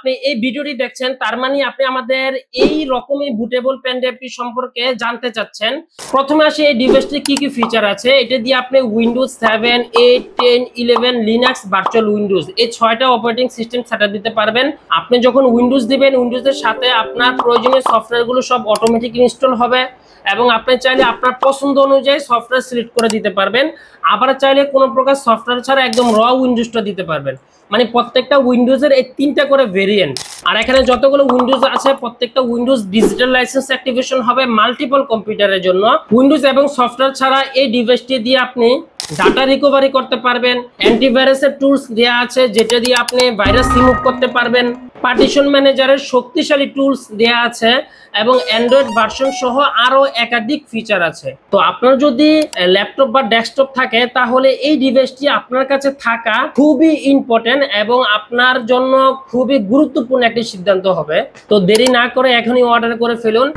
আপনি এই ভিডিওটি দেখছেন তার মানে আপনি আমাদের এই রকমই বুটেবল পেন ড্রাইভটি সম্পর্কে জানতে চাচ্ছেন। প্রথমে আসি এই ডিভাইসটি কি কি ফিচার আছে। এটা দিয়ে আপনি উইন্ডোজ 7, 8, 10, 11, লিনাক্স, ভার্চুয়াল উইন্ডোজ এই 6টা অপারেটিং সিস্টেম সেটআপ দিতে পারবেন। আপনি যখন উইন্ডোজ দিবেন, উইন্ডোজের সাথে আপনার প্রয়োজনীয় সফটওয়্যারগুলো সব অটোমেটিক ইনস্টল হবে এবং আপনি চাইলে আপনার পছন্দ অনুযায়ী সফটওয়্যার সিলেক্ট করে দিতে পারবেন। আবার চাইলে কোনো প্রকার সফটওয়্যার ছাড়া একদম র উইন্ডোজটা দিতে পারবেন। মানে প্রত্যেকটা উইন্ডোজের এই 3টা করে ভেরিয়েন্ট। আর এখানে যতগুলো উইন্ডোজ আছে প্রত্যেকটা উইন্ডোজ ডিজিটাল লাইসেন্স অ্যাক্টিভেশন হবে মাল্টিপল কম্পিউটারের জন্য। উইন্ডোজ এবং সফটওয়্যার ছাড়া এই ডিভাইসটি দিয়ে আপনি ডাটা রিকভারি করতে পারবেন। অ্যান্টিভাইরাসের টুলস দেওয়া আছে যেটা দিয়ে আপনি ভাইরাস রিমুভ করতে পারবেন। পার্টিশন ম্যানেজারের শক্তিশালী টুলস দেওয়া আছে এবং অ্যান্ড্রয়েড ভার্সন সহ আরো একাধিক ফিচার আছে। তো আপনার যদি ল্যাপটপ বা ডেস্কটপ থাকে তাহলে এই ডিভাইসটি আপনার কাছে থাকা খুবই ইম্পর্টেন্ট এবং আপনার জন্য খুবই গুরুত্বপূর্ণ একটি সিদ্ধান্ত হবে। তো দেরি না করে এখনই অর্ডার করে ফেলুন।